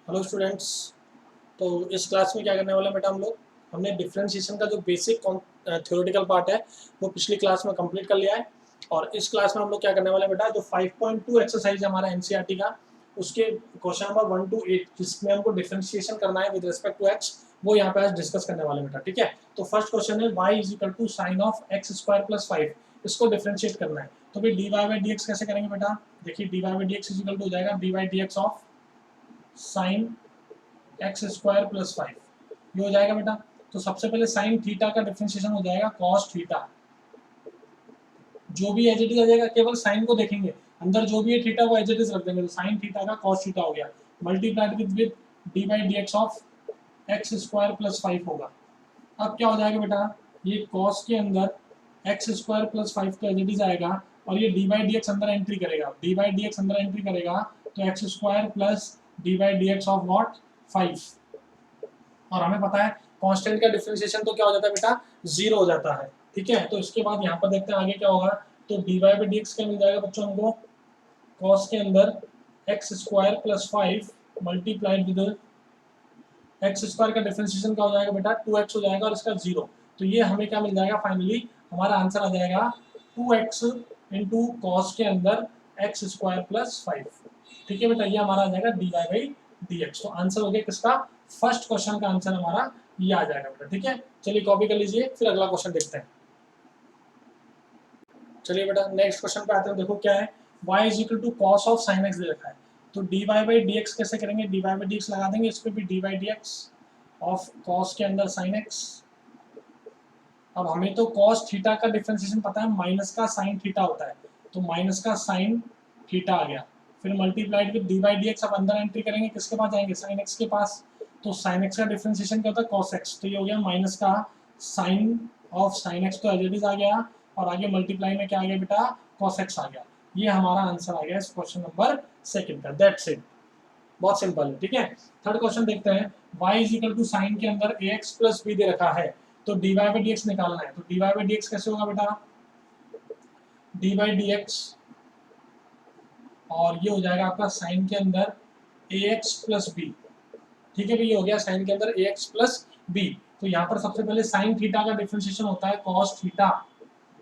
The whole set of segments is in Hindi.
Hello students. तो इस क्लास में क्या करने वाले हैं बेटा, हम लोग हमने डिफरेंशिएशन का जो बेसिक थ्योरेटिकल पार्ट है वो पिछली क्लास में कंप्लीट कर लिया है। और इस क्लास में हम लोग क्या करने वाले हैं बेटा, जो 5.2 एक्सरसाइज है हमारा एनसीईआरटी का, उसके क्वेश्चन नंबर 1 to 8 जिसमें हमको डिफरेंशिएशन करना है विद रिस्पेक्ट टू एक्स, वो यहाँ पे आज डिस्कस करने वाले बेटा। ठीक है, तो फर्स्ट क्वेश्चन है y is equal to sine of x square plus 5। इसको डिफरेंशिएट करना है। तो भाई d Y by D x कैसे करेंगे बेटा, देखिए d Y by D x is equal to हो जाएगा d y d x of sine x square plus 5, ये हो जाएगा बेटा। तो सबसे पहले साइन थीटा का डिफरेंशिएशन हो जाएगा कॉस थीटा, जो भी एज इट इज आ जाएगा, केवल साइन को देखेंगे, अंदर जो भी है थीटा वो एज इट इज रख देंगे, तो साइन थीटा का कॉस थीटा हो गया, multiplied with D by D x of x square plus 5 होगा। अब क्या हो जाएगा बेटा, ये कॉस के अंदर एक्स स्क्वायर प्लस 5 तो एज इट इज आएगा, और ये डी बाई डी एक्स अंदर एंट्री करेगा, डी बाई डी एक्स अंदर एंट्री करेगा, तो x square plus d by D x of what 5। और हमें पता है कांस्टेंट का डिफरेंशिएशन तो क्या हो जाता है बेटा, जीरो हो जाता है। ठीक है, तो इसके बाद यहाँ पर देखते हैं आगे क्या होगा। तो d Y by D x क्या मिल जाएगा बच्चों हमको, कॉस के अंदर x square plus 5 multiplied with x square का डिफरेंशिएशन क्या हो जाएगा बेटा, 2x हो जाएगा और इसका जीरो। तो ये हमें क्या मिल जाएगा, फाइनली हमारा आंसर आ जाएगा 2x इंटू कॉस के अंदर एक्स स्क्वायर प्लस 5। ठीक है बेटा, ये हमारा आ जाएगा d Y by D x. तो आंसर हो गया किसका, फर्स्ट क्वेश्चन का आंसर हमारा ये आ जाएगा बेटा। ठीक है, चलिए कॉपी कर लीजिए, फिर अगला क्वेश्चन देखते हैं। चलिए बेटा नेक्स्ट क्वेश्चन पे आते हैं। देखो क्या है, y is equal to cos of sine x दे रखा है। तो d Y by D x कैसे करेंगे, d Y by D x लगा देंगे, इस पर भी d y d x of cos के अंदर साइन एक्स। अब हमें तो कॉस थीटा का डिफरेंशिएशन पता है, माइनस का साइन थीटा होता है, तो माइनस का साइन थीटा आ गया, फिर multiplied with D by D x. अब अंदर एंट्री करेंगे, किसके पास जाएंगे, साइन एक्स के पास। तो साइन एक्स का डिफरेंशिएशन क्या होता है, कॉस एक्स। तो ये हो गया माइनस का साइन ऑफ साइन एक्स, तो एज इट इज आ गया, और आगे मल्टीप्लाई में क्या आ गया बेटा, कॉस एक्स आ गया। ये हमारा आंसर आ गया इस क्वेश्चन नंबर सेकंड का। दैट्स इट, बहुत सिंपल है। ठीक है, थर्ड क्वेश्चन देखते हैं। y is equal to sine के अंदर ax प्लस b दे रखा है, तो dy बाई dx निकालना है। तो dy बाई dx कैसे होगा बेटा, dy बाई dx, और ये हो जाएगा आपका साइन के अंदर ax प्लस b। ठीक है भाई, ये हो गया साइन के अंदर ax प्लस b। तो यहाँ पर सबसे पहले साइन थीटा का डिफरेंशिएशन होता है कॉस थीटा,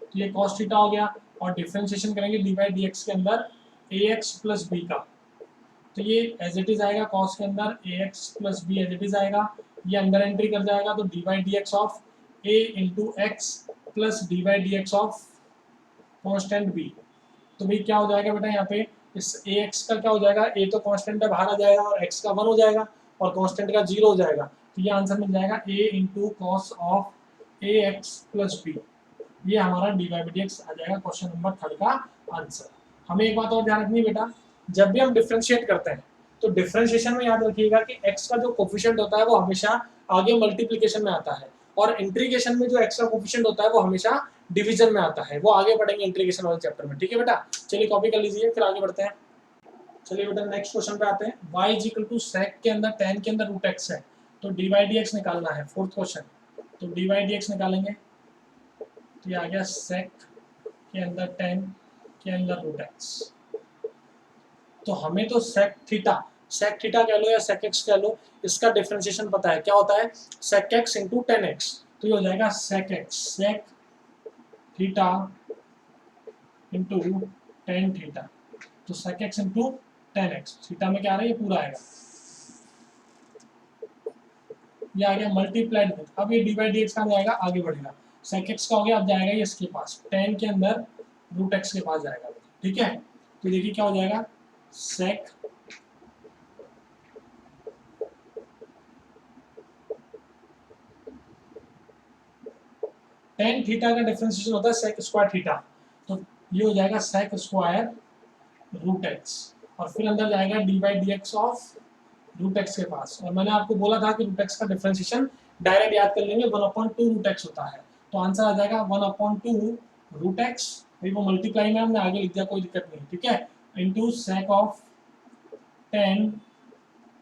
तो ये कॉस थीटा हो गया, और डिफरेंशिएशन करेंगे डी बाई डी एक्स के अंदर ax प्लस b का। तो ये एज इट इज आएगा, कॉस के अंदर ax plus B as it is आएगा, ये अंदर एंट्री कर जाएगा, तो d by D x of a into x plus d by D x of constant b। तो भाई क्या हो जाएगा बेटा, यहाँ पे इस ax का क्या हो जाएगा, a तो कॉन्स्टेंट है बाहर आ जाएगा, और x का 1 हो जाएगा, और कॉन्स्टेंट का 0 हो जाएगा। तो ये आंसर मिल जाएगा a into cos of ax plus b। ये हमारा d Y by D x आ जाएगा क्वेश्चन नंबर थर्ड का आंसर। हमें एक बात और ध्यान रखनी है बेटा, जब भी हम डिफरेंशिएट करते हैं तो डिफरेंशिएशन में याद रखिएगा कि x का जो कोफिशिएंट होता है वो हमेशा आगे मल्टीप्लिकेशन में आता है, और इंटीग्रेशन में जो x का कोफिशिएंट होता है वो हमेशा डिवीजन में आता है। वो आगे पढ़ेंगे इंटीग्रेशन वाले चैप्टर में। ठीक है बेटा, चलिए कॉपी कर लीजिए, फिर आगे बढ़ते हैं। चलिए बेटा नेक्स्ट क्वेश्चन पे आते हैं। y is equal to sec के अंदर tan के अंदर रूट x है, तो डी वाई डी एक्स निकालना है। फोर्थ क्वेश्चन, तो डी वाई डी एक्स निकालेंगे, तो ये आ गया sec के अंदर tan के अंदर रूट x। तो हमें तो sec थीटा कह लो या sec x कह लो, इसका डिफरेंशिएशन पता है, क्या होता है, sec x into ten x. तो ये हो जाएगा sec x, sec theta into tan theta. तो sec x into ten x, theta में क्या आ रहा है, ये पूरा आएगा, ये आ गया मल्टीप्लाइड विद। अब ये डी बाई डी एक्स का जाएगा, आगे बढ़ेगा, sec x का हो गया, अब जाएगा ये इसके पास, टेन के अंदर रूट x के पास जाएगा। ठीक है, तो देखिए क्या हो जाएगा, sec टेन थीटा का डिफरेंशिएशन होता है sec स्क्वायर थीटा, तो ये हो जाएगा sec स्क्वायर रूट x, और फिर अंदर जाएगा D by D x of root X के पास। और मैंने आपको बोला था कि रूट एक्स का डिफरेंशिएशन डायरेक्ट याद कर लेंगे, 1/2 रूट एक्स होता है। तो आंसर आ जाएगा 1/2 रूट एक्स, वो मल्टीप्लाई में हमने आगे लिख दिया, कोई दिक्कत नहीं। ठीक है, into sec of ten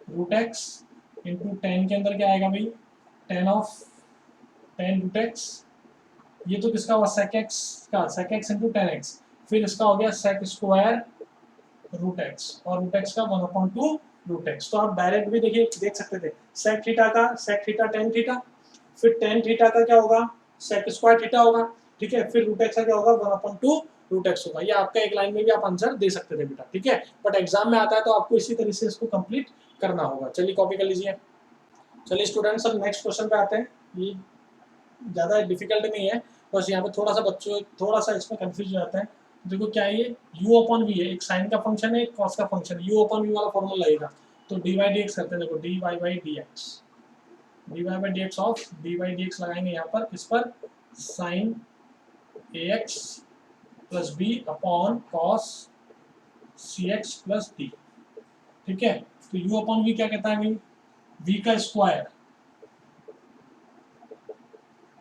root X into ten के अंदर क्या आएगा भाई, ten of ten root X. ये तो किसका हुआ, sec x का, sec x into ten X. फिर इसका हो गया sec स्क्वायर रूट एक्स, और रूट एक्स का 1/2 रूट एक्स। तो आप डायरेक्ट भी देखिए देख सकते थे, सेक थीटा का सेक थीटा टेन थीटा, फिर टेन थीटा का क्या होगा, सेक स्क्वायर थीटा होगा, ठीक है, फिर रूट एक्स का क्या होगा, 1/2 रूट एक्स होगा। ये आपका एक लाइन में भी आप आंसर दे सकते थे बेटा, ठीक है, बट एग्जाम में आता है तो आपको इसी तरीके से इसको कंप्लीट करना होगा। चलिए कॉपी कर लीजिए। चलिए स्टूडेंट्स अब नेक्स्ट क्वेश्चन पे आते हैं। ये ज़्यादा डिफिकल्ट नहीं है, बस यहाँ पे थोड़ा सा बच्चों थोड़ा सा इसमें कंफ्यूज हो जाता है। देखो क्या है, ये u अपॉन वी है, एक साइन का फंक्शन है, एक कॉस का फंक्शन है, u अपॉन वी वाला फॉर्मूला लगेगा। तो डी वाई डी एक्स करते हैं, देखो d Y by D x, d Y by D x of d y d x लगाएंगे यहाँ पर, इस पर sine a x plus b upon cos C x plus d, ठीक है। तो u अपॉन वी क्या कहता है भाई, v का स्क्वायर,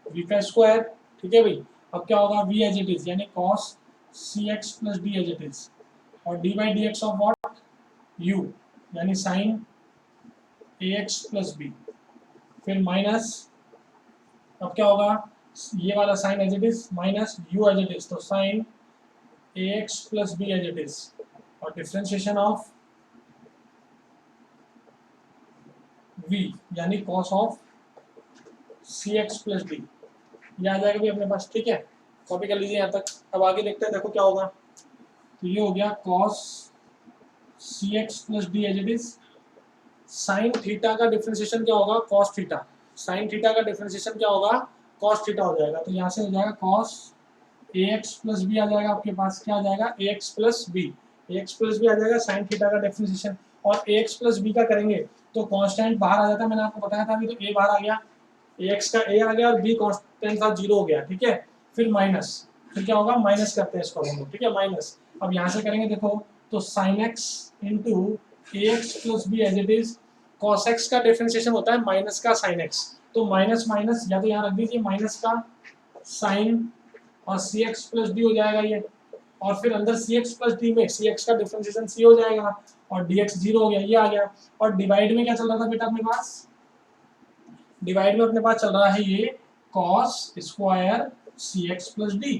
v का स्क्वायर, ठीक है भाई। अब क्या होगा, v एज इट इज यानी cos cx plus d as it is, और d by D x of what, u यानी साइन ax प्लस b, फिर माइनस, अब क्या होगा, ये वाला sine as it is minus u as it is, तो sine ax plus b as it is, और डिफरेंशिएशन ऑफ v यानी cos of cx plus d, ये आ जाएगा भी अपने पास, ठीक है। कॉपी कर लीजिए यहाँ तक। अब आगे देखते हैं, देखो क्या होगा। तो ये हो गया cos cx plus D as it is, sine theta का डिफरेंशिएशन क्या होगा, cos थीटा, साइन थीटा का डिफरेंशिएशन क्या होगा, cos थीटा हो जाएगा। तो यहाँ से हो जाएगा cos ax प्लस बी आ जाएगा आपके पास, क्या आ जाएगा, ax plus b, ax plus b आ जाएगा साइन थीटा का डिफरेंशिएशन। और ax प्लस बी का करेंगे तो कांस्टेंट बाहर आ जाता है, मैंने आपको बताया था अभी, तो a बाहर आ गया, ax का a आ गया और b कांस्टेंट था 0 हो गया, ठीक है। फिर माइनस, फिर क्या होगा, माइनस करते हैं इसको हम लोग, ठीक है, माइनस। अब यहाँ से करेंगे देखो, तो sine X into A x plus B as it is, cos X का डिफरेंशिएशन होता है माइनस का साइन एक्स, तो माइनस माइनस या तो यहाँ रख दीजिए माइनस का साइन और सी एक्स प्लस डी हो जाएगा ये, और फिर अंदर सी एक्स प्लस डी में सी एक्स का डिफरेंशिएशन सी हो जाएगा, और डी एक्स 0 हो गया, ये आ गया। और डिवाइड में क्या चल रहा था बेटा अपने पास, डिवाइड में अपने पास चल रहा है ये cos स्क्वायर सी एक्स प्लस डी,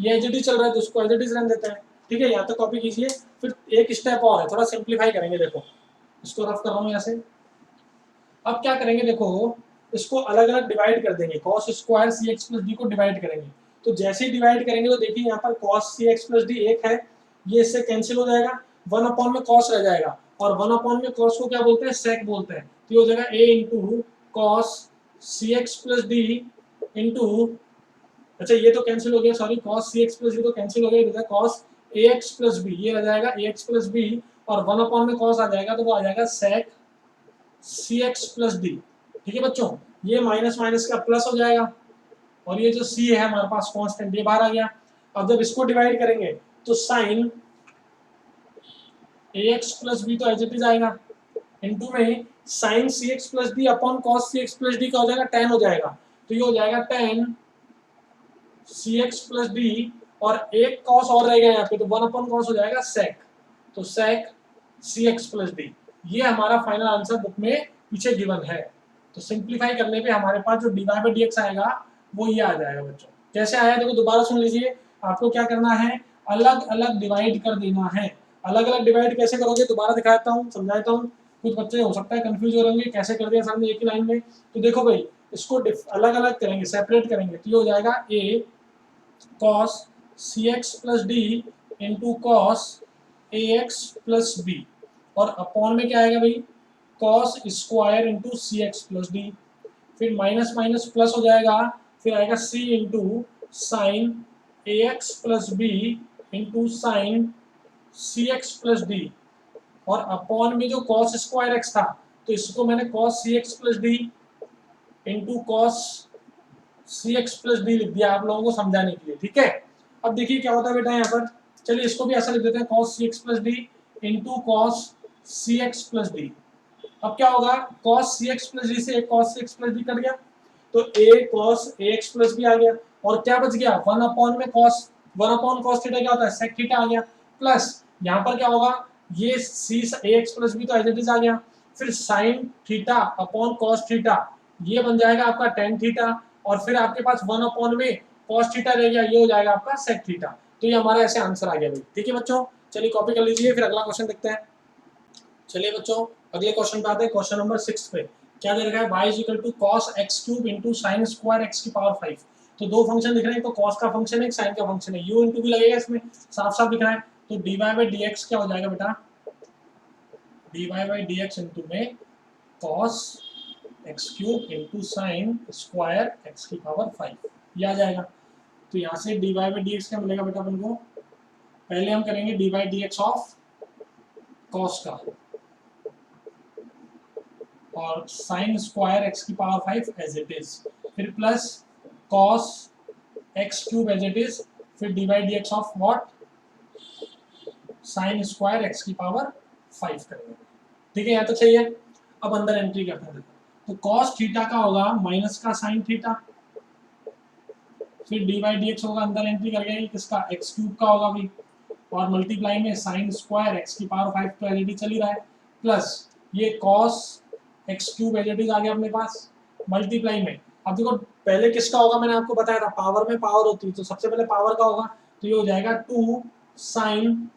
ये एज इट इज चल रहा है तो उसको एज इट इज रहने देते हैं, ठीक है। यहाँ तक कॉपी कीजिए। फिर एक स्टेप और है, थोड़ा सिंप्लीफाई करेंगे, देखो इसको रफ कर रहा हूँ यहाँ से। अब क्या करेंगे, देखो इसको अलग अलग डिवाइड कर देंगे, cos स्क्वायर सी एक्स प्लस डी को डिवाइड करेंगे। तो जैसे ही डिवाइड करेंगे तो देखिए यहाँ पर cos सी एक्स प्लस डी एक है, ये इससे कैंसिल हो जाएगा, 1 में cos रह जाएगा, और 1 में cos को क्या बोलते हैं, sec बोलते हैं। तो ये हो जाएगा a into cos C x plus D into, अच्छा ये तो कैंसिल हो गया, सॉरी, cos सी एक्स प्लस डी तो कैंसिल हो गया, cos ए एक्स प्लस बी, ये रह जाएगा ए एक्स प्लस बी, और 1 में cos आ जाएगा तो वो आ जाएगा sec सी एक्स प्लस डी, ठीक है बच्चों। ये माइनस माइनस का प्लस हो जाएगा, और ये जो c है हमारे पास कांस्टेंट, ये बाहर आ गया। अब जब इसको डिवाइड करेंगे तो sine a x plus b तो एज इट इज आएगा, इनटू में sine c x plus d upon cos सी एक्स प्लस डी का हो जाएगा tan हो जाएगा, तो ये हो जाएगा tan सी एक्स प्लस डी, और एक कॉस और रहेगा यहाँ पे, तो 1/cos हो जाएगा sec, तो sec सी एक्स प्लस डी। ये हमारा फाइनल आंसर बुक में पीछे गिवन है। तो सिंप्लीफाई करने पे हमारे पास जो D Y by D X आएगा वो ये आ जाएगा बच्चों। कैसे आया देखो दोबारा सुन लीजिए, आपको क्या करना है, अलग अलग डिवाइड कर देना है। अलग अलग डिवाइड कैसे करोगे, दोबारा दिखाता हूँ, समझाता हूँ, कुछ बच्चे हो सकता है कंफ्यूज हो रहे होंगे कैसे कर दिया सर ने एक ही लाइन में। तो देखो भाई, इसको अलग अलग करेंगे, सेपरेट करेंगे, तो ये हो जाएगा a cos cx plus D into cos a x plus b, और अपॉन में क्या आएगा भाई, cos square into c x plus d, फिर माइनस माइनस प्लस हो जाएगा, फिर आएगा c into sine a x plus b into sine c x plus d, और अपॉन में जो cos स्क्वायर एक्स था तो इसको मैंने cos सी x plus D into cos सी एक्स प्लस डी लिख दिया आप लोगों को समझाने के लिए, ठीक है। अब देखिए क्या होता है बेटा यहाँ पर, चलिए इसको भी ऐसा लिख देते हैं, cos सी x plus D into cos सी एक्स प्लस डी। अब क्या होगा, cos सी एक्स प्लस डी से एक cos सी एक्स प्लस डी कट गया, तो a cos A x plus b आ गया, और क्या बच गया, 1 में cos, 1 cos थीटा क्या होता है, sec थीटा आ गया, प्लस यहाँ पर क्या होगा, ये सी ए एक्स प्लस बी तो एज इट इज आ गया, फिर sine theta upon cos theta, ये बन जाएगा आपका tan थीटा, और फिर आपके पास 1 में cos थीटा रह गया, ये हो जाएगा आपका sec थीटा। तो ये हमारा ऐसे आंसर आ गया भाई, ठीक है बच्चों। चलिए कॉपी कर लीजिए, फिर अगला क्वेश्चन देखते हैं। चलिए बच्चों अगले क्वेश्चन पे आते हैं, क्वेश्चन नंबर 6 पे क्या दे रखा है, y is equal to cos x cube into sine square x की पावर 5। तो दो फंक्शन दिख रहे हैं, तो cos का फंक्शन है, साइन का फंक्शन है, u इंटू भी लगेगा इसमें, साफ साफ दिख रहा है। तो dy बाई dx क्या हो जाएगा बेटा, dy बाई dx इंटू में cos x cube into sine square x की पावर 5 ये आ जाएगा। तो यहाँ से dy बाई dx क्या मिलेगा बेटा अपन को, पहले हम करेंगे dy by dx of cos का और साइन स्क्वायर एक्स की पावर 5 एज इट इज, फिर plus cos x cube as it is, फिर divide d x of what, sine square x की पावर 5 करेंगे। ठीक है, यहाँ तक सही है। अब अंदर एंट्री करते हैं, तो कॉस थीटा का होगा माइनस का साइन थीटा, फिर डिवाइड डी एक्स होगा, अंदर एंट्री करके किसका, एक्स क्यूब का होगा भी, और मल्टीप्लाई में साइन स्क्वायर एक्स की पावर 5 तो एज इट इज चल ही रहा है, प्लस ये cos x cube as it is आ गया अपने पास, मल्टीप्लाई में। अब देखो पहले किसका होगा, मैंने आपको बताया था पावर में पावर होती है, तो सबसे पहले पावर का होगा, तो ये हो जाएगा 2 साइन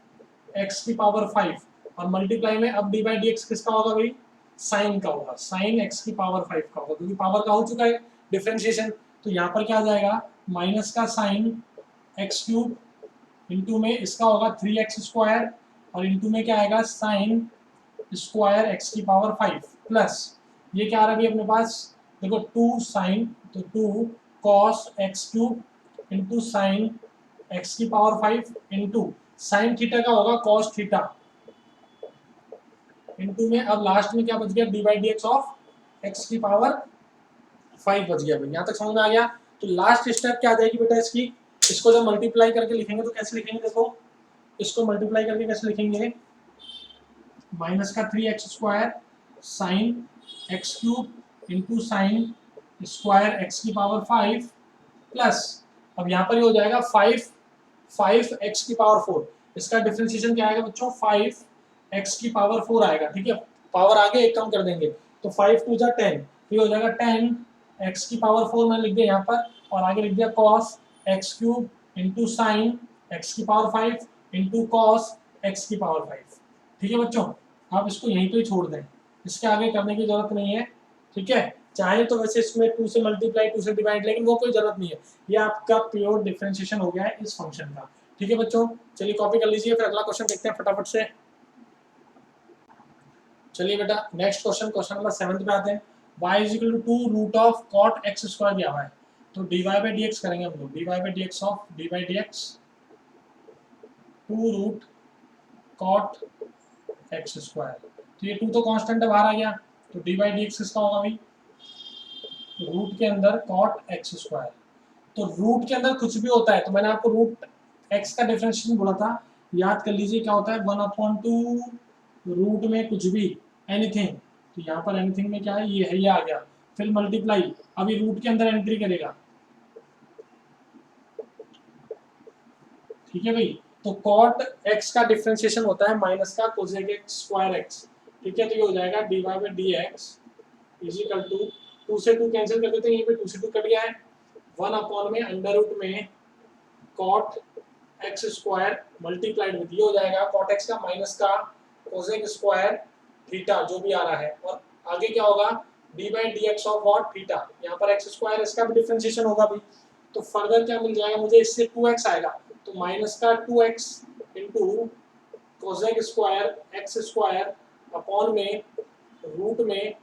एक्स की पावर 5 और मल्टीप्लाई में अब डी बाई डी एक्स किसका होगा भाई, साइन का होगा, साइन एक्स की पावर 5 का होगा, क्योंकि पावर का हो चुका है डिफरेंशिएशन। तो यहाँ पर क्या आ जाएगा, माइनस का साइन एक्स क्यूब इंटू में इसका होगा 3x स्क्वायर और इंटू में क्या आएगा, साइन स्क्वायर एक्स की पावर 5 प्लस ये क्या आ रहा है अपने पास, देखो 2 साइन, तो 2 cos x cube into sine x की पावर 5 इंटू साइन थीटा का होगा कॉस थीटा इंटू में अब लास्ट में क्या बच गया, D by D x of x की पावर 5 बच गया भाई। यहाँ तक समझ में आ गया। तो लास्ट स्टेप क्या आ जाएगी बेटा इसकी, इसको जब मल्टीप्लाई करके लिखेंगे तो कैसे लिखेंगे, देखो इसको मल्टीप्लाई करके कैसे लिखेंगे, माइनस का 3x square sine x cube into sine square x की पावर 5 प्लस अब यहाँ पर ये हो जाएगा 5 एक्स की पावर 4, इसका डिफरेंशिएशन क्या आएगा बच्चों, 5 एक्स की पावर 4 आएगा। ठीक है, पावर आगे एक कम कर देंगे, तो 5 टू जा 10, तो ये हो जाएगा 10 एक्स की पावर 4 मैंने लिख दिया यहाँ पर, और आगे लिख दिया cos x cube into sine x की पावर 5 इंटू कॉस एक्स की पावर 5। ठीक है बच्चों, आप इसको यहीं पे ही छोड़ दें, इसके आगे करने की जरूरत नहीं है। ठीक है, चाहे तो वैसे इसमें 2 से मल्टीप्लाई 2 से डिवाइड, लेकिन वो कोई जरूरत नहीं है, ये आपका प्योर डिफरेंशिएशन हो गया है इस फंक्शन का। ठीक है बच्चों, चलिए कॉपी कर लीजिए, फिर अगला क्वेश्चन देखते हैं फटाफट से। चलिए बेटा नेक्स्ट क्वेश्चन, क्वेश्चन नंबर 7 पे आते हैं। y is equal to 2 root of cot x square दिया हुआ है, तो dy बाई dx करेंगे हम लोग, dy by dx of dy by dx 2 root cot x square, तो ये 2 तो कांस्टेंट है बाहर आ गया, तो dy बाई dx किसका होगा भाई, रूट के अंदर cot x स्क्वायर। तो रूट के अंदर कुछ भी होता है, तो मैंने आपको रूट x का डिफरेंशिएशन बोला था, याद कर लीजिए क्या होता है, 1/2 रूट में कुछ भी एनीथिंग, तो यहाँ पर एनीथिंग में क्या है, ये आ गया, फिर मल्टीप्लाई, अभी रूट के अंदर एंट्री करेगा। ठीक है भाई, तो cot x का डिफरेंशिएशन होता है माइनस का कोसेक x स्क्वायर x। ठीक है, तो ये हो जाएगा dy by dx is equal to 2 से 2 कैंसिल कर देते हैं, यहीं पे 2 से 2 कट गया है, 1 में अंडर रूट में cot x square multiplied with ये हो जाएगा cot x का माइनस का कोसेक स्क्वायर थीटा जो भी आ रहा है, और आगे क्या होगा D by D x of what theta, यहाँ पर एक्स स्क्वायर इसका भी डिफरेंशिएशन होगा भी, तो फर्दर क्या मिल जाएगा मुझे, इससे 2x आएगा, तो माइनस का 2x into cosec square x square upon में रूट में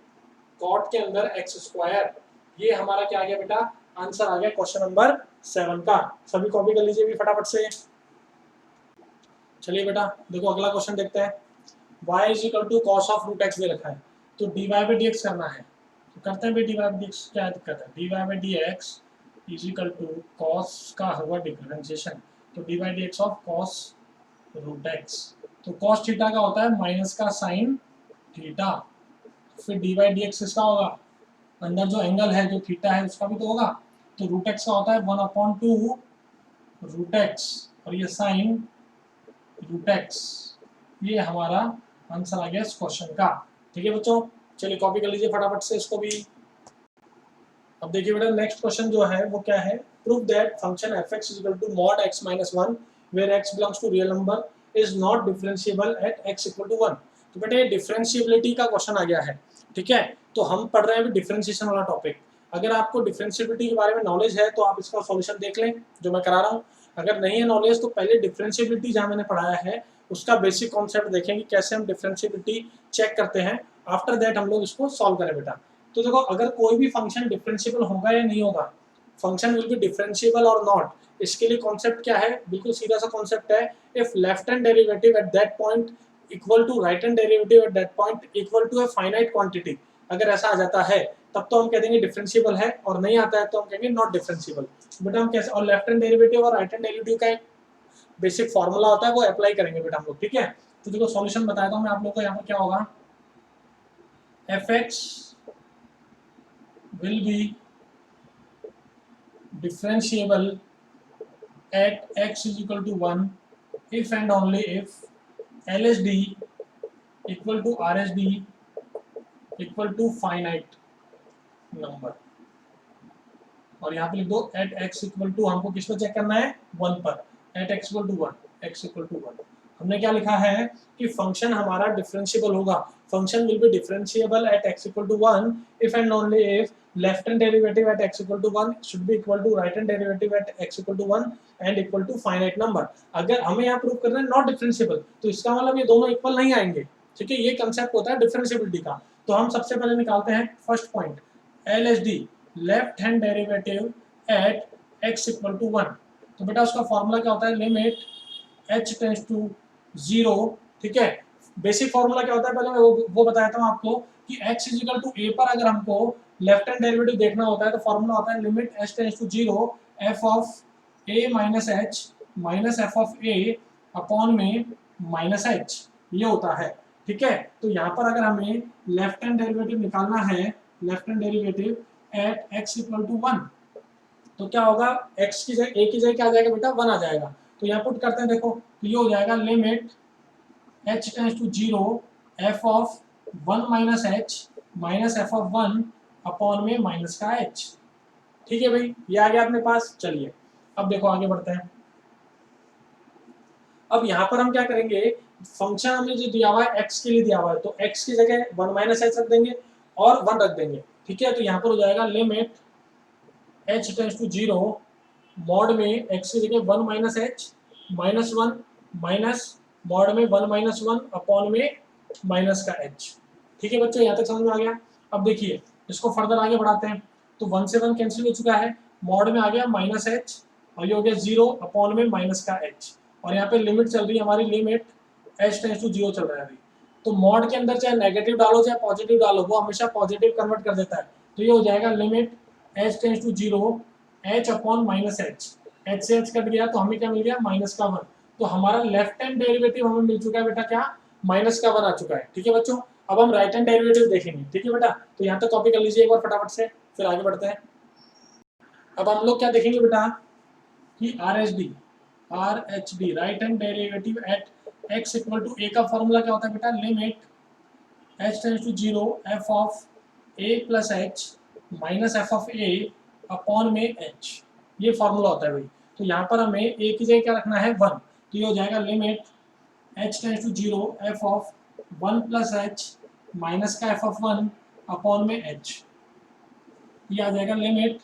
कॉट के अंदर एक्स स्क्वायर। ये हमारा क्या आ गया बेटा, आंसर आ गया क्वेश्चन नंबर 7 का। सभी कॉपी कर लीजिए भी फटाफट से। चलिए बेटा देखो अगला क्वेश्चन देखते हैं, y is equal to cos of root x दे रखा है, तो dy बाई dx करना है, तो करते हैं भाई dy बाई dx, क्या दिक्कत है, dy by dx is equal to cos का होगा डिफरेंशिएशन, तो dy by dx of cos root x, तो कॉस थीटा का होता है माइनस का साइन थीटा, फिर dy बाई dx इसका होगा, अंदर जो एंगल है जो थीटा है उसका भी तो होगा, तो रूट x का होता है 1/2 रूट x, और ये साइन रूट x, ये हमारा आंसर आ गया इस क्वेश्चन का। ठीक है बच्चों, चलिए कॉपी कर लीजिए फटाफट से इसको भी। अब देखिए बेटा नेक्स्ट क्वेश्चन जो है वो क्या है, prove that function f(x) is equal to mod x - 1 where x belongs to real number is not differentiable at x equal to 1। तो बेटा ये डिफरेंशिएबिलिटी का क्वेश्चन आ गया है, ठीक है। तो हम पढ़ रहे हैं अभी डिफरेंशिएशन वाला टॉपिक। अगर आपको डिफरेंशिएबिलिटी के बारे में नॉलेज है तो आप इसका सॉल्यूशन देख लें जो मैं करा रहा हूँ। अगर नहीं है नॉलेज तो पहले डिफरेंशिएबिलिटी जहाँ मैंने पढ़ाया है उसका बेसिक कॉन्सेप्ट देखेंगे कैसे हम डिफरेंशिएबिलिटी चेक करते हैं। आफ्टर दैट हम लोग इसको सॉल्व करें बेटा। तो देखो अगर कोई भी फंक्शन डिफरेंशिएबल होगा या नहीं होगा, फंक्शन विल बी डिफरेंशिएबल और नॉट, इसके लिए कॉन्सेप्ट क्या है, बिल्कुल सीधा सा कॉन्सेप्ट है, if left hand derivative at that point equal to right hand derivative at that point equal to a finite quantity, अगर ऐसा आ जाता है तब तो हम कह देंगे डिफरेंशिएबल है, और नहीं आता है तो हम कहेंगे नॉट डिफरेंशिएबल। बेटा हम कैसे, और लेफ्ट हैंड डेरिवेटिव और राइट हैंड डेरिवेटिव का एक बेसिक फॉर्मूला होता है वो अप्लाई करेंगे बेटा हम लोग, ठीक है। तो देखो सॉल्यूशन बताता हूँ मैं आप लोग को। यहाँ पर क्या होगा, F x will be differentiable at x is equal to 1 if and only if LSD equal to RSD equal to finite number। और यहाँ पे लिख दो एट x इक्वल टू, हमको किस पर चेक करना है, 1 पर, at x equal to 1, x equal to 1। हमने क्या लिखा है कि फंक्शन हमारा डिफरेंशिएबल होगा, function will be differentiable at x equal to 1 if and only if left hand derivative at x equal to 1 should be equal to right hand derivative at x equal to 1 and equal to finite number. अगर हमें यहाँ प्रूव करना है नॉट डिफरेंशिएबल तो इसका मतलब ये दोनों इक्वल नहीं आएंगे, ठीक है। ये कंसेप्ट होता है डिफरेंशिएबिलिटी का। तो हम सबसे पहले निकालते हैं first point, LSD left hand derivative at x equal to 1। तो बेटा उसका फॉर्मूला क्या होता है, लिमिट h टेंड्स टू 0, ठीक है। बेसिक फॉर्मूला क्या होता है पहले मैं वो बताता हूँ आपको कि x is equal to a पर अगर हमको लेफ्ट हैंड डेरिवेटिव देखना होता है तो फॉर्मूला होता है limit h tends to 0 f of a minus h minus f of a upon में माइनस h, ये होता है, ठीक है। तो यहाँ पर अगर हमें लेफ्ट हैंड डेरिवेटिव निकालना है, left hand derivative at x equal to 1, तो क्या होगा, x की जगह a की जगह क्या आ जाएगा बेटा, 1 आ जाएगा। तो यहाँ पुट करते हैं, देखो तो ये हो जाएगा limit h tends to 0 f of 1 minus h minus f of 1 upon में माइनस का h, ठीक है भाई, ये आ गया अपने पास। चलिए अब देखो आगे बढ़ते हैं। अब यहाँ पर हम क्या करेंगे, फंक्शन हमें जो दिया हुआ है x के लिए दिया हुआ है तो x की जगह 1 माइनस h रख देंगे और 1 रख देंगे, ठीक है। तो यहाँ पर हो जाएगा limit h tends to 0 mod में x की जगह 1 minus h minus 1 minus mod में 1 माइनस 1 अपॉन में माइनस का h, ठीक है बच्चों, यहाँ तक समझ में आ गया। अब देखिए इसको फर्दर आगे बढ़ाते हैं, तो 1 से 1 कैंसिल हो चुका है, मॉड में आ गया माइनस h और ये हो गया 0 अपॉन में माइनस का h, और यहाँ पे लिमिट चल रही है हमारी, लिमिट h टेंड्स टू 0 चल रहा है अभी। तो मॉड के अंदर चाहे नेगेटिव डालो चाहे पॉजिटिव डालो वो हमेशा पॉजिटिव कन्वर्ट कर देता है। तो ये हो जाएगा limit h tends to 0 h upon minus h, h से h कट गया तो हमें क्या मिल गया, माइनस का 1। तो हमारा लेफ्ट हैंड डेरिवेटिव हमें मिल चुका है बेटा क्या, माइनस का 1 आ चुका है, ठीक है बच्चों। अब हम राइट हैंड डेरिवेटिव देखेंगे, ठीक है बेटा। तो यहाँ तक कॉपी कर लीजिए एक बार फटाफट से, फिर आगे बढ़ते हैं। अब हम लोग क्या देखेंगे बेटा कि RHD right hand derivative at x equal to a का फॉर्मूला क्या होता है बेटा, limit h tends to 0 f of a plus h minus f of a upon में h, ये फॉर्मूला होता है भाई। तो यहाँ पर हमें a की जगह क्या रखना है, 1। तो ये हो जाएगा limit h tends to 0 f of 1 plus h minus का f ऑफ 1 अपॉन में h, ये आ जाएगा लिमिट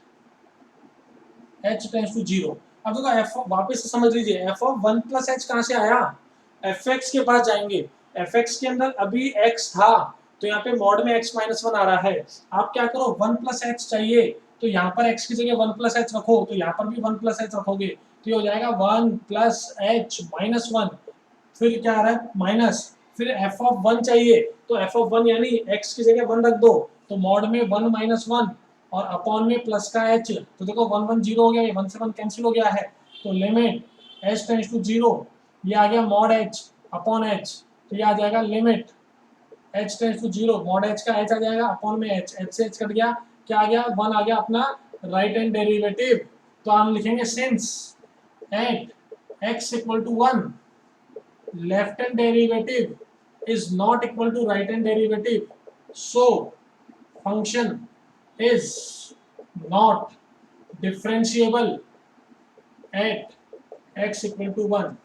h टेंड्स टू 0। अब देखो f वापस से समझ लीजिए, f ऑफ 1 प्लस h कहाँ से आया, fx के पास जाएंगे, fx के अंदर अभी x था तो यहाँ पे मॉड में x माइनस 1 आ रहा है। आप क्या करो, 1 प्लस h चाहिए तो यहाँ पर x की जगह 1 प्लस h रखो, तो यहाँ पर भी 1 प्लस h रखोगे तो ये हो जाएगा 1 प्लस h माइनस 1, फिर क्या आ रहा है माइनस, फिर f ऑफ 1 चाहिए तो f ऑफ 1 यानी x की जगह 1 रख दो, तो मॉड में 1 माइनस 1 और अपॉन में प्लस का h। तो देखो 1 1 0 हो गया, ये 1 से 1 कैंसिल हो गया है, तो लिमिट h टेंड्स टू 0, ये आ गया मॉड h अपॉन h, तो ये आ जाएगा limit h tends to 0 mod h का h आ जाएगा अपॉन में h, h से h कट गया, क्या आ गया 1 आ गया अपना राइट हैंड डेरिवेटिव। तो हम लिखेंगे since at x equal to 1 left hand derivative is not equal to right hand derivative, so function is not differentiable at x equal to 1,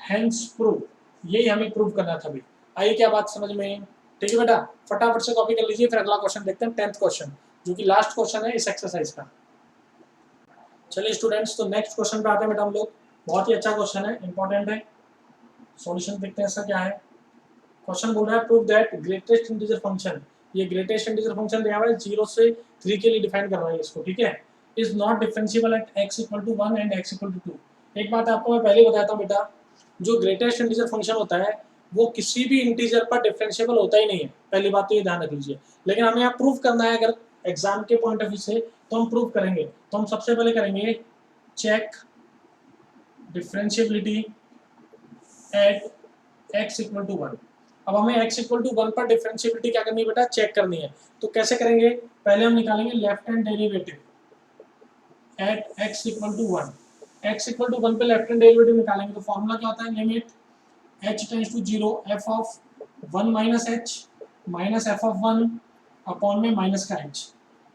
hence proof। यही हमें प्रूव करना था भाई, आई क्या बात समझ में? ठीक है बेटा, फटाफट से कॉपी कर लीजिए, फिर अगला क्वेश्चन देखते हैं, 10th क्वेश्चन, जो कि लास्ट क्वेश्चन है इस एक्सरसाइज का। चलिए स्टूडेंट्स, तो नेक्स्ट क्वेश्चन पे आते हैं बेटा हम लोग। बहुत ही अच्छा क्वेश्चन है, इंपॉर्टेंट है। सॉल्यूशन देखते हैं इसका क्या है। क्वेश्चन बोल रहा है prove that greatest integer function, ये ग्रेटेस्ट इंटीजर फंक्शन दिया हुआ है 0 से 3 के लिए डिफाइन करना है इसको, ठीक है। Is not differentiable at x equal to 1 and x equal to 2। एक बात आपको मैं पहले बताता हूँ बेटा, जो ग्रेटेस्ट इंटीजर फंक्शन होता है वो किसी भी इंटीजर पर डिफरेंशिएबल होता ही नहीं है, पहली बात तो ये ध्यान रख लीजिए। लेकिन हमें यहाँ प्रूव करना है, अगर एग्जाम के पॉइंट ऑफ व्यू से तो हम प्रूव करेंगे। तो हम सबसे पहले करेंगे check differentiability at x equal to 1। अब हमें x इक्वल टू 1 पर डिफरेंशिएबिलिटी क्या करनी है बेटा, चेक करनी है। तो कैसे करेंगे, पहले हम निकालेंगे left hand derivative at x equal to 1। x equal to 1 पे लेफ्ट हैंड डेरिवेटिव निकालेंगे तो फॉर्मूला क्या होता है, limit h tends to 0 f of 1 minus h minus f of 1 upon में माइनस का h,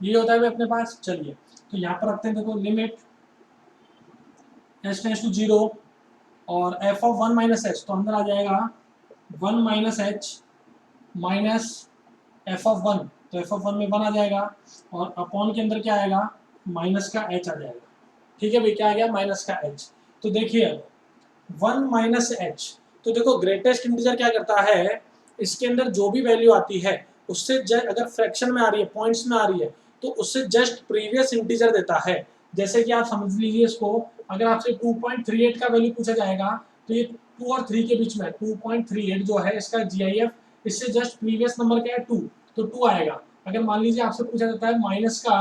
ये होता है अपने पास। चलिए तो यहाँ पर रखते हैं, देखो लिमिट h टेंड्स टू 0 और f ऑफ 1 माइनस h, तो अंदर आ जाएगा 1 minus h minus f of 1, तो f ऑफ 1 में 1 आ जाएगा, और अपॉन के अंदर क्या आएगा, माइनस का h आ जाएगा। ठीक है भाई, क्या आ गया, माइनस का h। तो देखिए 1 माइनस h, तो देखो ग्रेटेस्ट इंटीजर क्या करता है, इसके अंदर जो भी वैल्यू आती है उससे अगर फ्रैक्शन में आ रही है, पॉइंट्स में आ रही है, तो उससे जस्ट प्रीवियस इंटीजर देता है। जैसे कि आप समझ लीजिए इसको, अगर आपसे 2.38 का वैल्यू पूछा जाएगा तो ये 2 और 3 के बीच में 2.38 जो है इसका GIF, इससे जस्ट प्रीवियस नंबर क्या है 2, तो 2 आएगा। अगर मान लीजिए आपसे पूछा जाता है माइनस का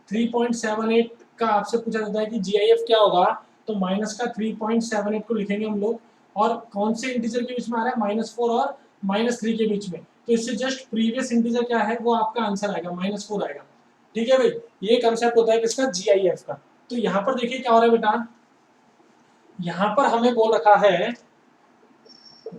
3.78 का, आपसे पूछा जाता है कि GIF क्या होगा, तो माइनस का 3.78 को लिखेंगे हम लोग, और कौन से इंटीजर के बीच में आ रहा है, -4 और -3 के बीच में, तो इससे जस्ट प्रीवियस इंटीजर क्या है वो आपका आंसर आएगा, -4 आएगा। ठीक है भाई, ये कंसेप्ट होता है किसका, GIF का। तो यहाँ पर देखिए क्या हो रहा है बेटा, यहाँ पर हमें बोल रखा है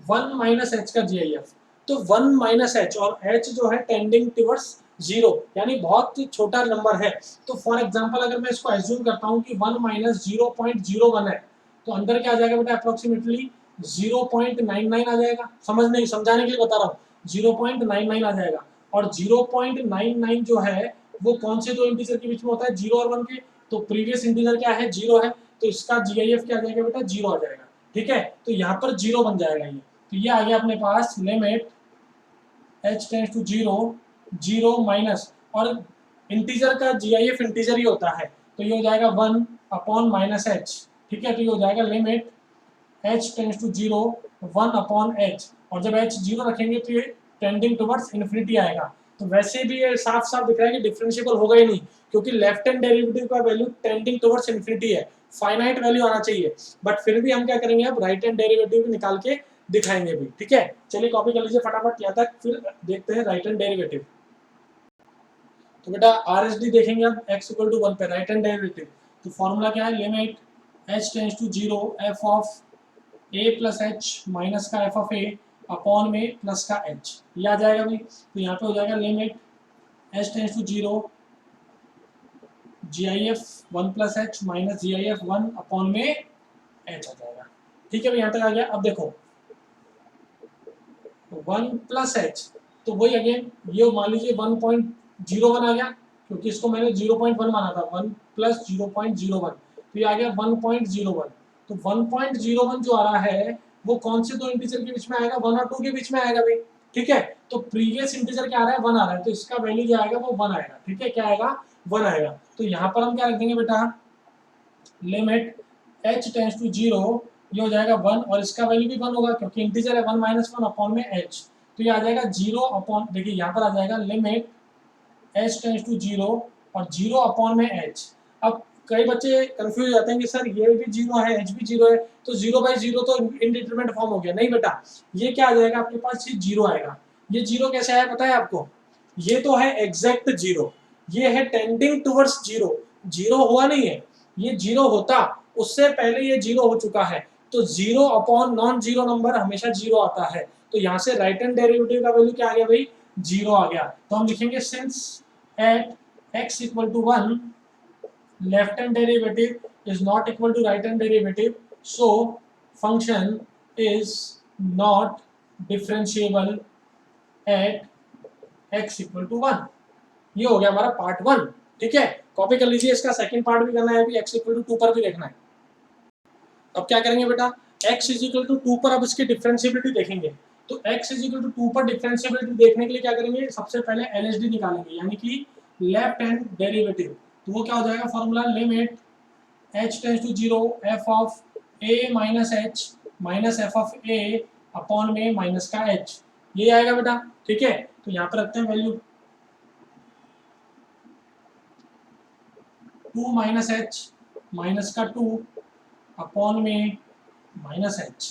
1 माइनस h का GIF, तो 1 माइनस h और h जो है टेंडिंग टुवर्ड्स 0, यानी बहुत छोटा नंबर है। तो फॉर एग्जांपल अगर मैं इसको एज्यूम करता हूँ कि 1 माइनस 0.01 है, तो अंदर क्या आ जाएगा बेटा, अप्रोक्सीमेटली 0.99 आ जाएगा। समझ नहीं, समझाने के लिए बता रहा हूँ, 0.99 आ जाएगा। और 0.99 जो है वो कौन से दो इंटीजर के बीच में होता है, 0 और 1 के, तो प्रीवियस इंटीजर क्या है, 0 है, तो इसका GIF क्या आ जाएगा बेटा, 0 आ जाएगा। ठीक है, तो यहाँ पर 0 बन जाएगा ये। तो ये आ गया अपने पास limit h tends to 0, 0 minus, और इंटीजर का GIF इंटीजर ही होता है, तो ये हो जाएगा 1 अपॉन माइनस h। ठीक है, तो ये हो जाएगा limit h tends to 0, 1 upon h, और जब h 0 रखेंगे तो ये टेंडिंग टुवर्ड्स इन्फिनिटी आएगा। तो वैसे भी ये साफ साफ दिख रहा है कि डिफरेंशिएबल होगा ही नहीं, क्योंकि लेफ्ट हैंड डेरिवेटिव का वैल्यू टेंडिंग टुवर्ड्स इन्फिनिटी है, फाइनाइट वैल्यू आना चाहिए। बट फिर भी हम क्या करेंगे, अब राइट हैंड डेरिवेटिव निकाल के दिखाएंगे भी। ठीक है, चलिए कॉपी कर लीजिए फटाफट यहाँ तक, फिर देखते हैं राइट हैंड डेरिवेटिव। तो बेटा RSD देखेंगे अब x इक्वल टू 1 पे राइट हैंड डेरिवेटिव, तो फॉर्मूला क्या है, limit h tends to 0 f of a plus h minus का f ऑफ a अपॉन में प्लस का h, ये आ जाएगा भाई। तो यहाँ पे हो जाएगा limit h tends to 0 GIF 1 plus h minus GIF 1 upon में h आ जाएगा। ठीक है भाई, यहाँ तक आ गया। अब देखो 1 प्लस h, तो वही अगेन ये मान लीजिए 1.01 आ गया, क्योंकि इसको मैंने 0.1 माना था, 1 प्लस 0.01, तो ये आ गया 1.01। तो 1.01 जो आ रहा है वो कौन से दो इंटीजर के बीच में आएगा, 1 और 2 के बीच में आएगा भाई। ठीक है, तो प्रीवियस इंटीजर क्या आ रहा है, 1 आ रहा है, तो इसका वैल्यू जो आएगा वो 1 आएगा। ठीक है, क्या आएगा, 1 आएगा। तो यहाँ पर हम क्या रख देंगे बेटा, लिमिट h टेंड्स टू 0, ये हो जाएगा 1, और इसका वैल्यू भी 1 होगा क्योंकि इंटीजर है, 1 माइनस 1 अपॉन में h, तो ये आ जाएगा 0 अपॉन, देखिए यहाँ पर आ जाएगा लिमिट h टेंड्स टू 0 और 0 अपॉन में h। अब कई बच्चे कंफ्यूज हो जाते हैं कि सर ये भी 0 है, h भी 0 है, तो 0/0 तो इनडिटरमिनेट फॉर्म हो गया। नहीं बेटा, ये क्या आ जाएगा आपके पास, ये 0 आएगा। ये 0 कैसे आया पता है आपको, ये तो है एग्जैक्ट 0, ये है टेंडिंग टुवर्ड्स 0, 0 हुआ नहीं है, ये 0 होता उससे पहले ये 0 हो चुका है। तो 0 अपॉन नॉन 0 नंबर हमेशा 0 आता है, तो यहाँ से राइट हैंड डेरिवेटिव का वैल्यू क्या आ गया भाई, 0 आ गया। तो हम लिखेंगे since at x equal to 1 left hand derivative is not equal to right hand derivative, so function is not differentiable at x equal to 1। ये हो गया हमारा पार्ट 1। ठीक है, कॉपी कर लीजिए, इसका सेकंड पार्ट भी करना है, अभी x इक्वल टू 2 पर भी देखना है। अब क्या करेंगे बेटा, x इज इक्वल टू 2 पर अब इसकी डिफरेंशिएबिलिटी देखेंगे। तो x इज इक्वल टू 2 पर डिफरेंशिएबिलिटी देखने के लिए क्या करेंगे, सबसे पहले LHD निकालेंगे, यानी कि लेफ्ट हैंड डेरिवेटिव। तो वो क्या हो जाएगा formula, limit h tends to 0 f of a minus h minus f of a upon में माइनस का h, ये आएगा बेटा। ठीक है, तो यहाँ पर रखते हैं वैल्यू 2 माइनस h माइनस का 2 अपॉन में माइनस h,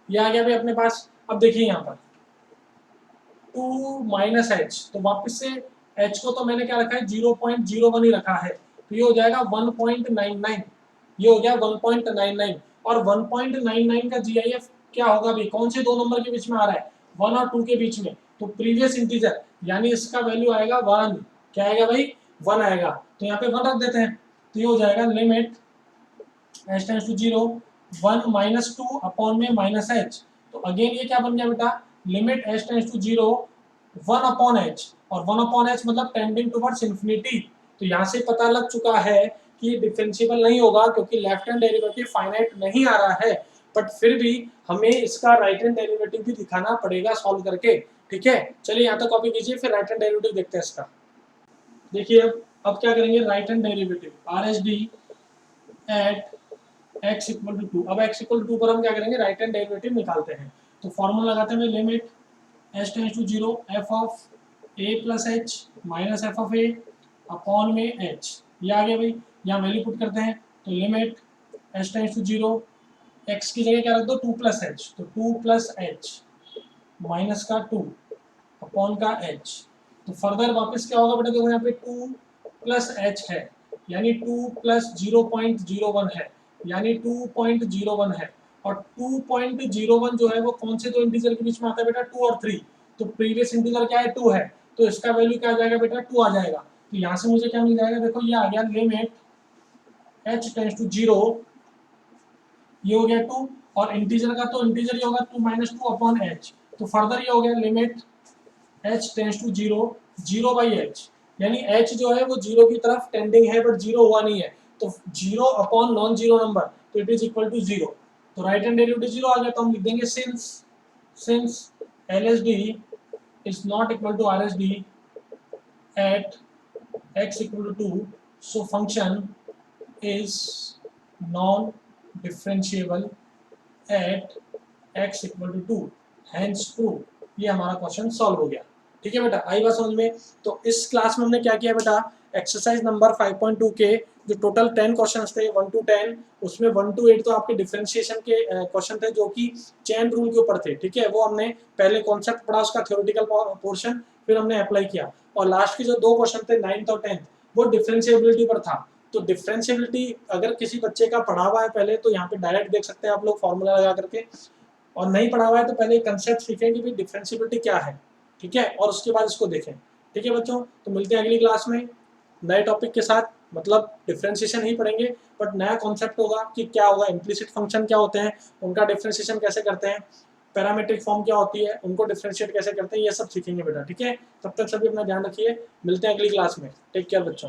ये आ गया भाई अपने पास। अब देखिए यहाँ पर 2 माइनस h, तो वापस से h को तो मैंने क्या रखा है 0.01 ही रखा है, तो ये हो जाएगा 1.99, ये हो गया 1.99। और 1.99 का GIF क्या होगा भी, कौन से दो नंबर के बीच में आ रहा है, 1 और 2 के बीच में, तो प्रीवियस इंटीजर, यानी इसका वैल्यू आएगा 1। क्या आएगा भाई, 1 आएगा, तो यहाँ पे 1 रख देते हैं। तो ये हो जाएगा limit h tends to 0 1 minus 2 upon में माइनस h। तो अगेन ये क्या बन गया बेटा, limit h tends to 0 1 upon h, और 1 अपॉन h मतलब टेंडिंग टुवर्ड्स इंफिनिटी। तो यहाँ से पता लग चुका है कि डिफरेंशिएबल नहीं होगा, क्योंकि लेफ्ट हैंड डेरिवेटिव फाइनाइट नहीं आ रहा है, बट फिर भी हमें इसका राइट हैंड डेरिवेटिव भी दिखाना पड़ेगा सॉल्व करके। ठीक है, चलिए यहाँ तक कॉपी कीजिए, फिर राइट हैंड डेरिवेटिव देखते हैं इसका। देखिए अब क्या करेंगे, right hand derivative RHD at x equal to 2। अब x इक्वल टू 2 पर हम क्या करेंगे, राइट हैंड डेरिवेटिव निकालते हैं। तो फॉर्मूला लगाते हैं, limit h tends to 0 f of a plus h minus f of a upon में h, ये आ गया भाई। यहाँ वैल्यू पुट करते हैं, तो limit h tends to 0, x की जगह क्या रख दो 2 प्लस h, तो 2 प्लस h माइनस का 2 अपॉन का h। तो फर्दर वापस क्या होगा बेटा, देखो यहाँ पे 2 प्लस h है, यानी 2 प्लस 0.01 है, यानी 2.01 है। और 2.01 जो है वो कौन से दो इंटीजर के बीच में आता है बेटा, 2 और 3। तो प्रीवियस इंटीजर क्या है, 2 है, तो इसका वैल्यू क्या आ जाएगा बेटा, 2 आ जाएगा। तो यहाँ से मुझे क्या मिल जाएगा, देखो ये आ गया लिमिट h टेंड्स टू 0, ये हो गया 2, और इंटीजर का तो इंटीजर ये होगा 2 माइनस 2 अपॉन h। तो फर्दर ये हो गया limit h tends to 0 0 by h, यानी h जो है वो 0 की तरफ टेंडिंग है, बट 0 हुआ नहीं है, तो 0 अपॉन नॉन जीरो नंबर, तो इट इज इक्वल टू 0। तो राइट हैंड डेरिवेटिव 0 आ गया, तो हम लिख देंगे since LHD is not equal to RHD at x equal to 2, so function is non differentiable at x equal to 2, hence true. ये हमारा क्वेश्चन सॉल्व हो गया। ठीक है बेटा, आई बात समझ में। तो इस क्लास में हमने क्या किया बेटा, एक्सरसाइज नंबर 5.2 के जो टोटल 10 क्वेश्चंस थे 1 to 10, उसमें 1 to 8 तो आपके डिफरेंशिएशन के क्वेश्चन थे, जो कि चेन रूल के ऊपर थे। ठीक है, वो हमने पहले कॉन्सेप्ट पढ़ा, उसका थ्योरेटिकल पोर्शन, फिर हमने अप्लाई किया। और लास्ट के जो 2 क्वेश्चन थे 9th और 10th, वो डिफरेंशिएबिलिटी पर था। तो डिफरेंशिएबिलिटी अगर किसी बच्चे का पढ़ा हुआ है पहले, तो यहाँ पे डायरेक्ट देख सकते हैं आप लोग फॉर्मूला लगा करके, और नहीं पढ़ा हुआ है तो पहले कंसेप्ट सीखें कि भाई डिफरेंशिएबिलिटी क्या है। ठीक है, और उसके बाद इसको देखें। ठीक है बच्चों, तो मिलते हैं अगली क्लास में नए टॉपिक के साथ, मतलब डिफरेंशिएशन ही पढ़ेंगे, बट नया कॉन्सेप्ट होगा कि क्या होगा, इम्प्लिसिट फंक्शन क्या होते हैं, उनका डिफरेंशिएशन कैसे करते हैं, पैरामीट्रिक फॉर्म क्या होती है, उनको डिफरेंशिएट कैसे करते हैं, ये सब सीखेंगे बेटा। ठीक है, तब तक सभी अपना ध्यान रखिए, मिलते हैं अगली क्लास में। टेक केयर बच्चों।